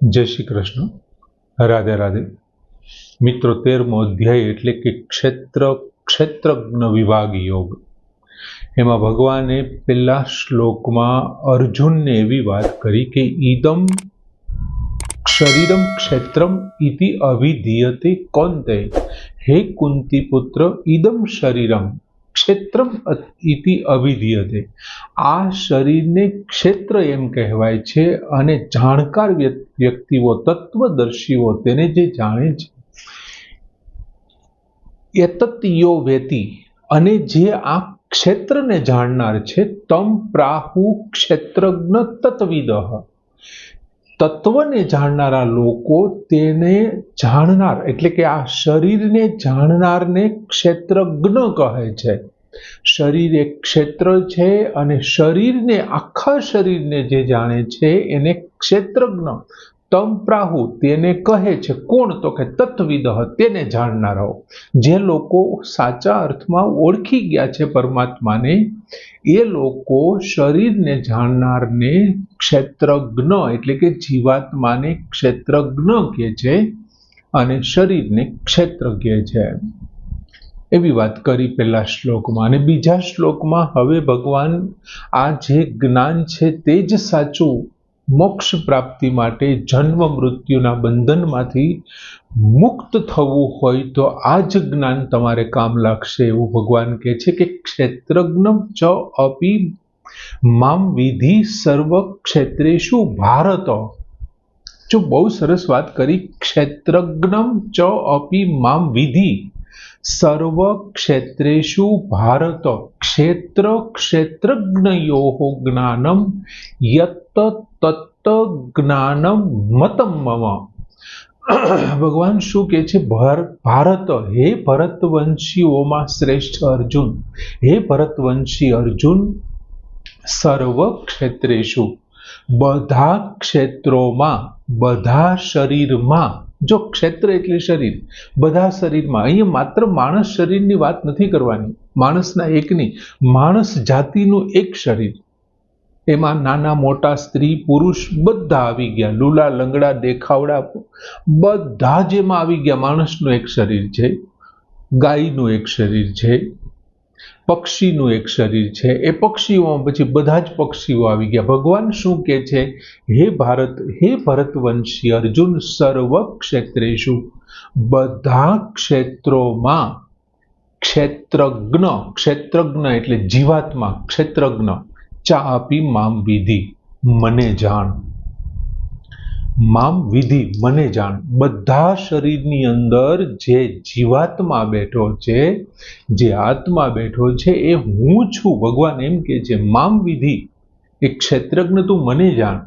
जय श्री कृष्ण। राधे राधे। मित्रों, 13मो अध्याय एटले के क्षेत्रज्ञ विभाग योग। एमां भगवाने पहला श्लोक में अर्जुन ने एवी बात करी कि इदम शरीरम क्षेत्रम इति अभिधीयते कौन्तेय। हे कुंती पुत्र, इदम शरीरम क्षेत्रम इति अभिधीयते। आ शरीर ने क्षेत्र एम कहेवाय छे अने जाणकार व्यक्तिओ तत्वदर्शीओ तेने जे जाणे छे एतत्यो वेति अने जे आ क्षेत्र ने जाणनार छे तम प्राहु क्षेत्रज्ञ तत्विदः। तत्व ने जाणनारा लोको तेने जाणनार एटले के आ शरीर ने जाणनार ने क्षेत्रज्ञ कहे छे। शरीर एक क्षेत्र छे अने शरीर ने आखा शरीर ने जे जाणे छे एने क्षेत्रज्ञ तम प्राहु तेने कहे छे। कोण? तो के तत्विदः, तेने जाणनारो। जे लोको साचा अर्थमां ओळखी गया छे परमात्माने ए लोको शरीर ने जाणनार ने क्षेत्रज्ञ एटले के जीवात्माने क्षेत्रज्ञ कहे छे अने शरीर ने क्षेत्र कहे छे। एवी बात करी पहला श्लोक में। अने बीजा श्लोक में हवे भगवान आ जे ज्ञान छे ते ज साचुं मोक्ष प्राप्ति माटे जन्म मृत्युना बंधनमांथी मुक्त थवुं होय तो आज ज्ञान तमारे काम लागशे एवुं भगवान कहे छे कि क्षेत्रज्ञ च अपि माम विधि सर्व क्षेत्रेषु भारत। जो बहुत सरस बात करी। क्षेत्रज्ञ च अपि माम विधि सर्व क्षेत्रेषु भारत। क्षेत्र क्षेत्रज्ञयोः ज्ञानम यत् तत् ज्ञानम मतम मम। भगवान शू कहे छे? भारत, हे भरतवंशीओमां श्रेष्ठ अर्जुन, हे भरतवंशी अर्जुन, सर्व क्षेत्रेषु बधा क्षेत्रोमां, बधा शरीरमां। जो क्षेत्र एटले शरीर, बधा शरीरमां। अहीं मात्र मानस शरीरनी वात नथी करवानी, माणसना एकनी, मानस जातिनुं एक शरीर। एमां नाना मोटा स्त्री पुरुष बधा आवी गया, लूला लंगड़ा देखावड़ा बधा ज एमां आवी गया। माणसनुं एक शरीर छे, गायनुं एक शरीर छे, पक्षीनुं एक शरीर छे। ए पक्षीओ पछी बधा ज पक्षीओ आवी गया। भगवान शुं कहे छे? हे भारत, हे भरतवंशी अर्जुन, सर्व क्षेत्रेषु बधा क्षेत्रोमां क्षेत्रज्ञ, क्षेत्रज्ञ एटले जीवात्मा, क्षेत्रज्ञ चापि माम विधि, मने जाण। माम विधि, मने जाण। बधा शरीरनी अंदर जे जीवात्मा बैठो छे, जे आत्मा बैठो छे, ए हूँ छुं। भगवान एम कहे छे माम विधि, एक क्षेत्रज्ञ तू मने जाण।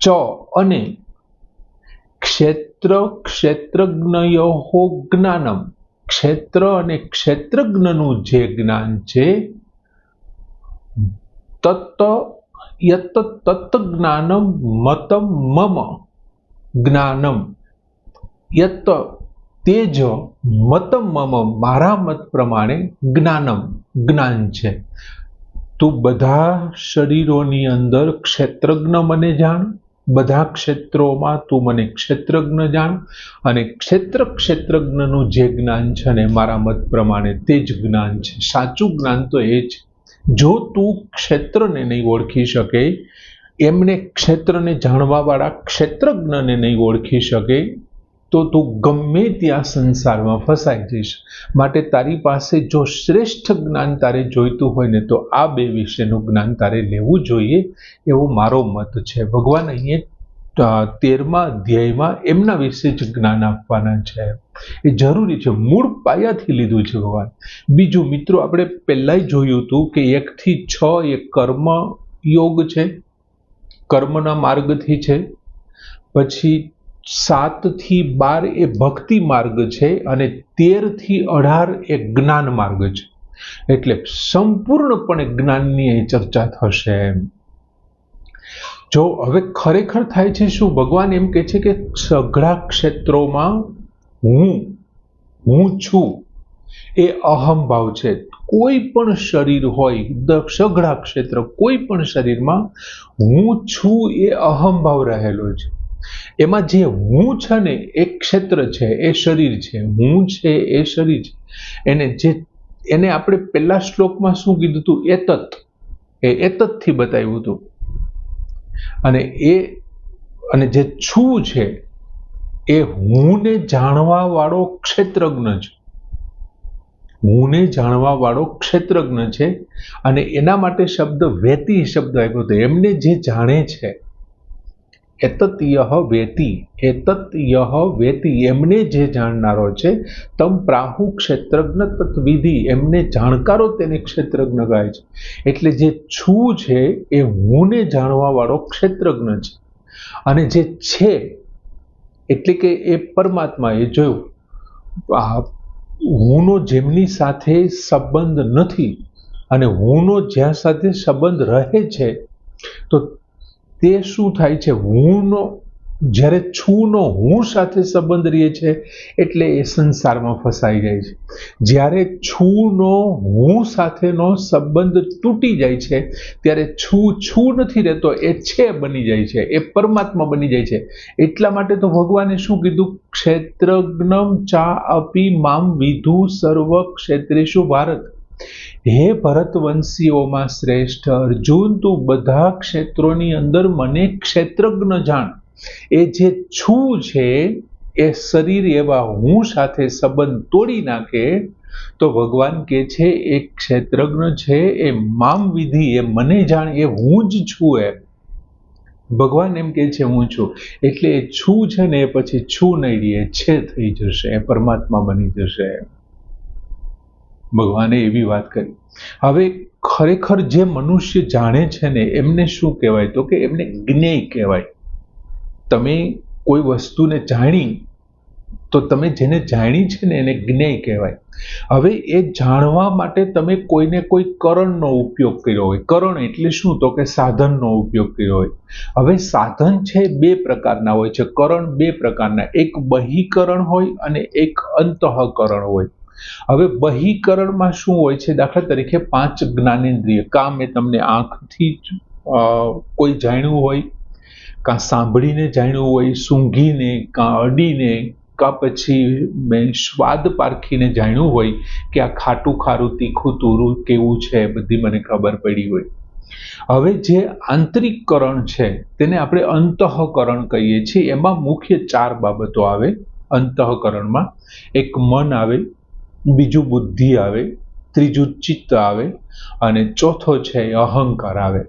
च अने क्षेत्र क्षेत्रज्ञयोः ज्ञानम, क्षेत्र अने क्षेत्रज्ञनुं जे ज्ञान छे तत् यत् तत् ज्ञानम मतम मम। ज्ञानम यत् तेज मतम मम, मारा मत प्रमाणे ज्ञानम ज्ञान छे। तू बधा शरीरोनी अंदर क्षेत्रज्ञ मने जाण, बधा क्षेत्रोमां तू मने क्षेत्रज्ञ जाण, अने क्षेत्र क्षेत्रज्ञनुं जे ज्ञान छे ने मारा मत प्रमाणे ते ज ज्ञान छे। साचुं ज्ञान तो ए छे। जो तू क्षेत्र ने नहीं ओळखी शके, एमने क्षेत्र ने जाणवा वाळा क्षेत्रज्ञ ने नहीं ओळखी शके तो तू गमे त्या संसार में फसाई जईश। माटे तारी पासे जो श्रेष्ठ ज्ञान तारे जोईतुं होय ने तो आ बे विशेनुं ज्ञान तारे लेवुं जोईए एवो मारो मत छे। भगवान अहीं 13मा अध्यायमां एमना विશે ज ज्ञान आपवाना छे। ए जरूरी छे, मूळ पायाथी लीधुं छे भगवान। बीजुं मित्रों, आपणे पहेलाय जोयुं हतुं के 1 થી 6 ए कर्म योग छे, कर्मना मार्गथी छे। पछी 7 થી 12 ए भक्ति मार्ग छे अने 13 થી 18 ए ज्ञान मार्ग छे। एटले संपूर्णपणे ज्ञाननी चर्चा थशे। जो हवे खरेखर थाय छे शुं? भगवान एम कहे छे के सगळा क्षेत्रोमां हूँ छुं। ए अहम भाव छे। કોઈ પણ શરીર હોય, સઘળા ક્ષેત્ર, કોઈ પણ શરીરમાં હું છું એ અહંભાવ રહેલો છે. એમાં જે હું છે ને એ ક્ષેત્ર છે, એ શરીર છે. હું છે એ શરીર છે. એને આપણે પહેલા શ્લોકમાં શું કીધું હતું? એતત થી બતાવ્યું હતું. અને જે છું છે એ હુંને જાણવા વાળો ક્ષેત્રજ્ઞ છે. હુંને જાણવા વાળો ક્ષેત્રજ્ઞ છે. અને એના માટે શબ્દ વેતી શબ્દ આપ્યો હતો. એમને જે જાણે છે, એતત્યહ વેતી, એમને જે જાણનારો છે. તમ પ્રાહુ ક્ષેત્રજ્ઞ તત્વિધિ, એમને જાણકારો તેને ક્ષેત્રજ્ઞ કહે છે. એટલે જે છું છે એ હુંને જાણવા વાળો ક્ષેત્રજ્ઞ છે. અને જે છે એટલે કે એ પરમાત્મા, એ જોયું હુંનો જેમની સાથે સંબંધ નથી અને હુંનો જ્યાં સાથે સંબંધ રહે છે, તો તે શું થાય છે? હુંનો જ્યારે છુનો હું સાથે સંબંધ રહે છે એટલે એ સંસારમાં ફસાઈ જાય છે. જ્યારે છુનો હું સાથેનો સંબંધ તૂટી જાય છે ત્યારે છું નથી રહેતો, એ છે બની જાય છે, એ પરમાત્મા બની જાય છે. એટલા માટે તો ભગવાને શું કીધું? ક્ષેત્રજ્ઞમ ચા અપી મામ વિધુ સર્વ ક્ષેત્રેષુ ભારત. હે ભરતવંશીઓમાં શ્રેષ્ઠ અર્જુન, તું બધા ક્ષેત્રોની અંદર મને ક્ષેત્રજ્ઞ જાણ. એ જે છું છે એ શરીર એવા હું સાથે સંબંધ તોડી નાખે તો ભગવાન કહે છે એ ક્ષેત્રજ્ઞ છે, એ મામ વિધિ, એ મને જાણ, એ હું જ છું. એ ભગવાન એમ કહે છે હું છું. એટલે એ છું છે ને એ પછી છું નહીં રહે, છે થઈ જશે, એ પરમાત્મા બની જશે. ભગવાને એવી વાત કરી. હવે ખરેખર જે મનુષ્ય જાણે છે ને એમને શું કહેવાય? તો કે એમને જ્ઞેય કહેવાય. તમે કોઈ વસ્તુને જાણી તો તમે જેને જાણી છે ને એને જ્ઞેય કહેવાય. હવે એ જાણવા માટે તમે કોઈને કોઈ કરણનો ઉપયોગ કર્યો હોય. કરણ એટલે શું? તો કે સાધનનો ઉપયોગ કર્યો હોય. હવે સાધન છે બે પ્રકારના હોય છે. કરણ બે પ્રકારના, એક બહિકરણ હોય અને એક અંતઃકરણ હોય. હવે બહિકરણમાં શું હોય છે? દાખલા તરીકે 5 જ્ઞાનેન્દ્રિય. કાં મેં તમને આંખથી કોઈ જાણ્યું હોય, કાં સાંભળીને જાણ્યું હોય, સૂંઘીને, કાં અડીને, કાં પછી મેં સ્વાદ પારખીને જાણ્યું હોય કે આ ખાટું, ખારું, તીખું, તુરું કેવું છે, બધી મને ખબર પડી હોય. હવે જે આંતરિકકરણ છે તેને આપણે અંતઃકરણ કહીએ છીએ. એમાં મુખ્ય 4 બાબતો આવે અંતઃકરણમાં. એક મન આવે, બીજું બુદ્ધિ આવે, ત્રીજું ચિત્ત આવે અને ચોથો છે અહંકાર આવે.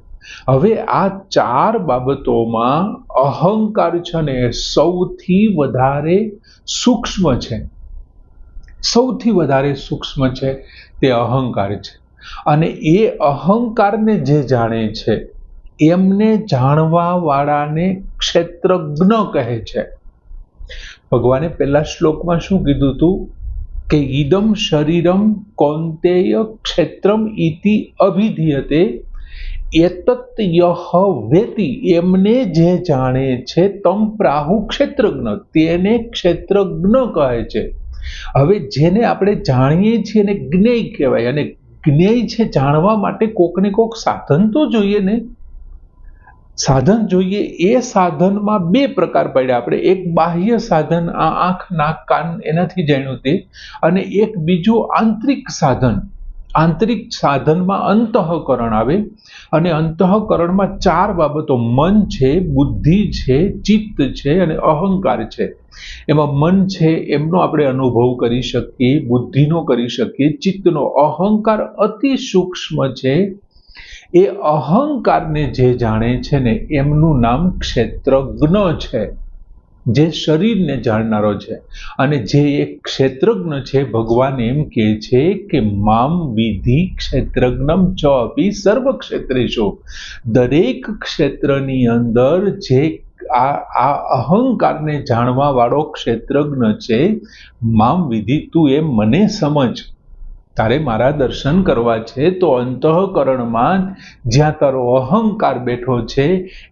હવે આ 4 બાબતોમાં અહંકાર છે ને સૌથી વધારે સૂક્ષ્મ છે. સૌથી વધારે સૂક્ષ્મ છે તે અહંકાર છે. અને એ અહંકારને જે જાણે છે એમને જાણવા વાળાને ક્ષેત્રજ્ઞ કહે છે. ભગવાને પહેલા શ્લોકમાં શું કીધું હતું? કે ઈદમ શરીરમ કૌંતેય ક્ષેત્રમ ઇતિ અભિધીયતે એતત્યહ વેતિ, એમને જે જાણે છે તમ પ્રાહુ ક્ષેત્રજ્ઞ, તેને ક્ષેત્રજ્ઞ કહે છે. હવે જેને આપણે જાણીએ છીએ એને જ્ઞેય કહેવાય. અને જ્ઞેય છે જાણવા માટે કોકને કોક સાધન તો જોઈએ ને. સાધન જોઈએ. એ સાધનમાં 2 પ્રકાર પડ્યા આપણે. એક બાહ્ય સાધન, આ આંખ, નાક, કાન, એનાથી જાણ્યું તે, અને એક બીજું આંતરિક સાધન. આંતરિક સાધનમાં અંતઃકરણ આવે અને અંતઃકરણમાં 4 બાબતો: મન છે, બુદ્ધિ છે, ચિત્ત છે અને અહંકાર છે. એમાં મન છે એમનો આપણે અનુભવ કરી શકીએ, બુદ્ધિનો કરી શકીએ, ચિત્તનો. અહંકાર અતિ સૂક્ષ્મ છે. એ અહંકારને જે જાણે છે ને એમનું નામ ક્ષેત્રજ્ઞ છે, જે શરીરને જાણનારો છે. અને જે એક ક્ષેત્રજ્ઞ છે, ભગવાન એમ કહે છે કે મામ વિધિ ક્ષેત્રજ્ઞમ ચ અપી સર્વ ક્ષેત્રેષુ. દરેક ક્ષેત્રની અંદર જે આ અહંકારને જાણવા વાળો ક્ષેત્રજ્ઞ છે, મામ વિધિ, તું એમ મને સમજ. તારે મારા દર્શન કરવા છે તો અંતઃકરણમાં જ્યાં તારો અહંકાર બેઠો છે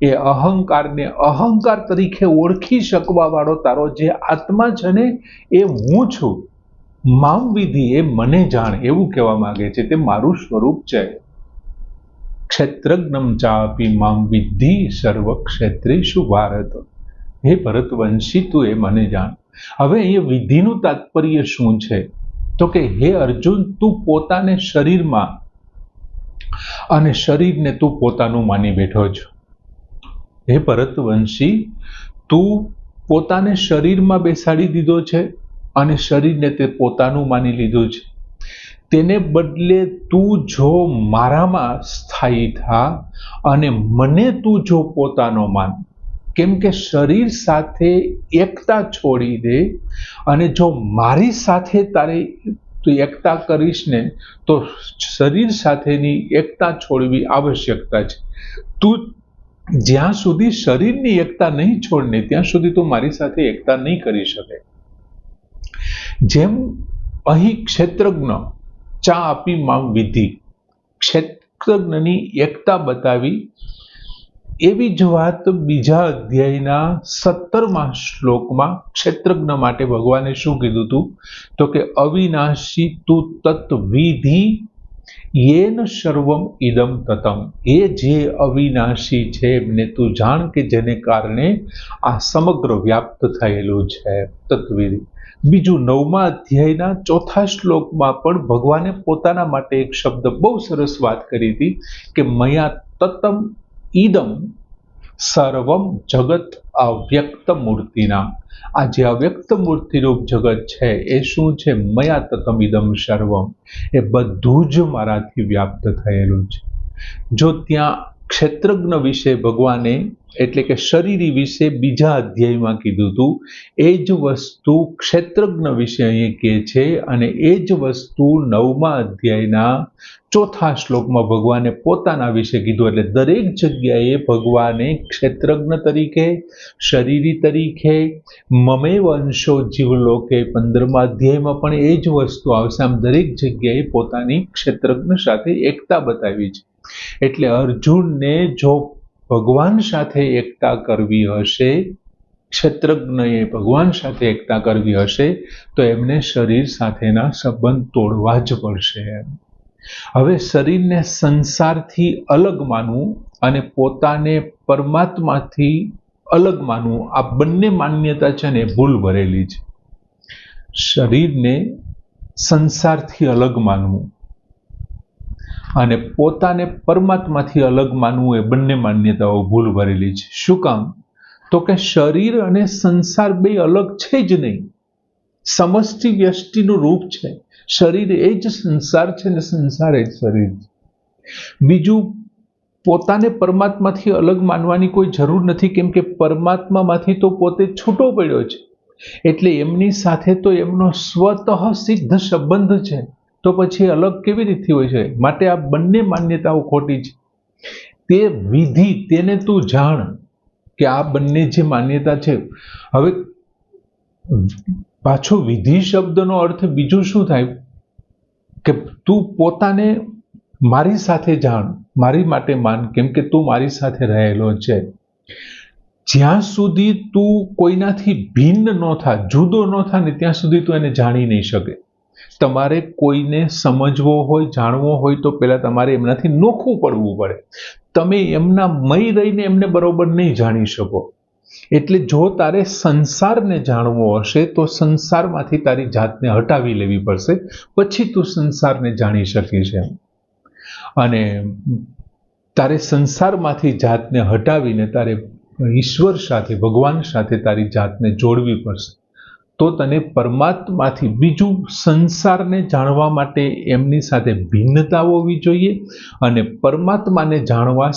એ અહંકારને અહંકાર તરીકે ઓળખી શકવા વાળો તારો જે આત્મા છે ને એ હું છું. મામ વિધિ એ મને જાણ એવું કહેવા માંગે છે, તે મારું સ્વરૂપ છે. ક્ષેત્રજ્ઞમ ચાપી મામ વિદ્ધિ સર્વ ક્ષેત્રેષુ ભારત. હે ભરતવંશી, તું એ મને જાણ. હવે અહીંયા વિધિનું તાત્પર્ય શું છે? તો કે હે અર્જુન, તું પોતાને શરીરમાં અને શરીરને તું પોતાનું માની બેઠો છો. હે ભરતવંશી, તું પોતાને શરીરમાં બેસાડી દીધો છે અને શરીરને તે પોતાનું માની લીધું છે. તેને બદલે તું જો મારામાં સ્થાયી થા અને મને તું જો પોતાનો માન. કેમ કે શરીર સાથે એકતા છોડી દે, અને જો મારી સાથે તારે તું એકતા કરીશ ને તો શરીર સાથેની એકતા છોડવી આવશ્યકતા છે. તું જ્યાં સુધી શરીરની એકતા નહીં છોડને ત્યાં સુધી તું મારી સાથે એકતા નહીં કરી શકે. જેમ અહીં ક્ષેત્રજ્ઞ ચા આપી મામ વિધિ, ક્ષેત્રજ્ઞની એકતા બતાવી, એવી જ વાત બીજા અધ્યાયના 17મા શ્લોકમાં ક્ષેત્રજ્ઞ માટે ભગવાને શું કીધું હતું? તો કે અવિનાશી તું તત્વિધિ યેન સર્વમ ઇદમ તતમ. એ જે અવિનાશી છે એમને તું જાણ કે જેને કારણે આ સમગ્ર વ્યાપ્ત થયેલું છે. તત્વિધિ. બીજું 9મા અધ્યાયના 4થા શ્લોકમાં પણ ભગવાને પોતાના માટે એક શબ્દ બહુ સરસ વાત કરી હતી કે મયા તતમ ઈદમ સર્વમ જગત અવ્યક્ત મૂર્તિના. આ જે અવ્યક્ત મૂર્તિરૂપ જગત છે એ શું છે? મયા તતમ ઈદમ સર્વમ. એ બધું જ મારાથી વ્યાપ્ત થયેલું છે. જો ત્યાં ક્ષેત્રજ્ઞ વિશે ભગવાને એટલે કે શરીરી વિશે બીજા અધ્યાયમાં કીધું હતું, એ જ વસ્તુ ક્ષેત્રજ્ઞ વિશે અહીં કહે છે, અને એ જ વસ્તુ 9મા અધ્યાયના 4થા શ્લોકમાં ભગવાને પોતાના વિશે કીધું. એટલે દરેક જગ્યાએ ભગવાને ક્ષેત્રજ્ઞ તરીકે, શરીરી તરીકે, મમેવ અંશો જીવલોકે 15મા અધ્યાયમાં પણ એ જ વસ્તુ આવશે. આમ દરેક જગ્યાએ પોતાની ક્ષેત્રજ્ઞ સાથે એકતા બતાવી છે. એટલે અર્જુનને જો ભગવાન સાથે એકતા કરવી હશે, ક્ષેત્રજ્ઞએ ભગવાન સાથે એકતા કરવી હશે, તો એમને શરીર સાથેના સંબંધ તોડવા જ પડશે. હવે શરીરને સંસારથી અલગ માનવું અને પોતાને પરમાત્માથી અલગ માનવું, આ બંને માન્યતા છે ને ભૂલ ભરેલી છે. શરીરને સંસારથી અલગ માનવું અને પોતાને પરમાત્માથી અલગ માનવું, એ બંને માન્યતાઓ ભૂલ ભરેલી છે. શું કામ? તો કે શરીર અને સંસાર બે અલગ છે જ નહીં. સમષ્ટિ વ્યષ્ટિનું રૂપ છે. શરીર એ જ સંસાર છે ને સંસાર એ જ શરીર છે. બીજું, પોતાને પરમાત્માથી અલગ માનવાની કોઈ જરૂર નથી, કેમ કે પરમાત્મામાંથી તો પોતે છૂટો પડ્યો છે. એટલે એમની સાથે તો એમનો સ્વતઃ સિદ્ધ સંબંધ છે. તો પછી અલગ કેવી રીતે હોય છે? માટે આ બંને માન્યતાઓ ખોટી છે. તે વિધિ, તેને તું જાણ કે આ બંને જે માન્યતા છે. હવે પાછો વિધિ શબ્દનો અર્થ બીજું શું થાય? કે તું પોતાને મારી સાથે જાણ, મારી માટે માન, કેમ કે તું મારી સાથે રહેલો છે. જ્યાં સુધી તું કોઈનાથી ભિન્ન ન થા, જુદો ન થા ને ત્યાં સુધી તું એને જાણી નહીં શકે. તમારે કોઈને સમજવો હોય, જાણવો હોય તો પહેલા તમારે એમનાથી નોખું પડવું પડે. તમે એમના મય રહીને એમને બરોબર નહીં જાણી શકો. એટલે જો તારે સંસારને જાણવો હશે તો સંસારમાંથી તારી જાતને હટાવી લેવી પડશે, પછી તું સંસારને જાણી શકીશ. અને તારે સંસારમાંથી જાતને હટાવીને તારે ઈશ્વર સાથે, ભગવાન સાથે તારી જાતને જોડવી પડશે. તો તને પરમાત્માથી, બીજું સંસારને જાણવા માટે એમની સાથે ભિન્નતા હોવી જોઈએ, અને પરમાત્માને જાણવા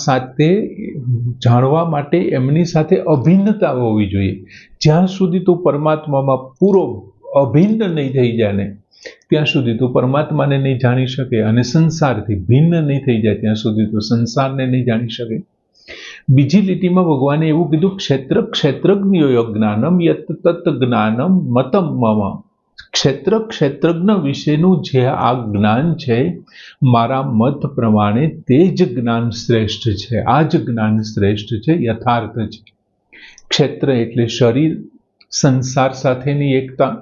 માટે એમની સાથે અભિન્નતા હોવી જોઈએ. જ્યાં સુધી તું પરમાત્મામાં પૂરો અભિન્ન નહીં થઈ જાય ને ત્યાં સુધી તું પરમાત્માને નહીં જાણી શકે, અને સંસારથી ભિન્ન નહીં થઈ જાય ત્યાં સુધી તું સંસારને નહીં જાણી શકે. બીજી લીટીમાં ભગવાને એવું કીધું, ક્ષેત્રજ્ઞયો જ્ઞાનમ યત તત જ્ઞાનમ મતમ મમ. ક્ષેત્રજ્ઞ વિશેનું જે આ જ્ઞાન છે, મારા મત પ્રમાણે તે જ જ્ઞાન શ્રેષ્ઠ છે. આ જ જ્ઞાન શ્રેષ્ઠ છે, યથાર્થ છે. ક્ષેત્ર એટલે શરીર, સંસાર સાથેની એકતા,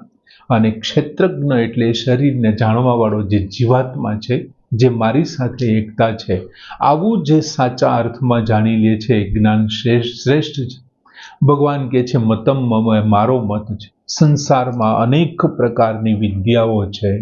અને ક્ષેત્રજ્ઞ એટલે શરીરને જાણવાવાળો જે જીવાત્મા છે, જે મારી સાથે એકતા છે, આવું જે સાચા અર્થમાં જાણી લે છે એ જ્ઞાન શ્રેષ્ઠ છે. ભગવાન કહે છે મતમ મમ, મારો મત છે. સંસારમાં અનેક પ્રકારની વિદ્યાઓ છે,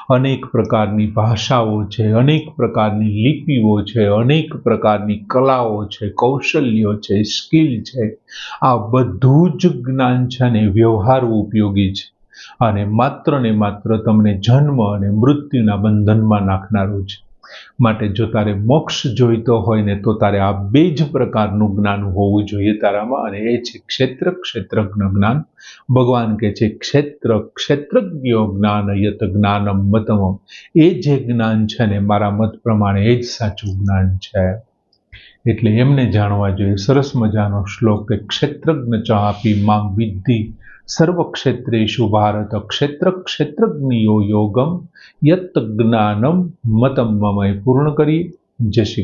અનેક પ્રકારની ભાષાઓ છે, અનેક પ્રકારની લિપિઓ છે, અનેક પ્રકારની કલાઓ છે, કૌશલ્યો છે, સ્કિલ છે. આ બધું જ જ્ઞાન છે ને વ્યવહારુ ઉપયોગી છે અને માત્ર તમને જન્મ અને મૃત્યુના બંધનમાં નાખનારું છે. માટે જો તારે મોક્ષ જોઈતો હોય ને તો તારે આ બે જ પ્રકારનું જ્ઞાન હોવું જોઈએ તારામાં, અને એ છે ક્ષેત્રજ્ઞ જ્ઞાન. ભગવાન કહે છે ક્ષેત્રજ્ઞો જ્ઞાન યત જ્ઞાનમ મતમમ, એ જે જ્ઞાન છે ને મારા મત પ્રમાણે એ જ સાચું જ્ઞાન છે. એટલે એમને જાણવા જોઈએ. સરસ મજાનો શ્લોક કે ક્ષેત્રજ્ઞ ચાપી મામ વિદ્ધિ સર્વક્ષેત્રેષુ ભારત ક્ષેત્રજ્ઞયો યોગમ યત જ્ઞાનમ મતમ મમ. પૂર્ણ કરીએ. જય શ્રી કૃષ્ણ.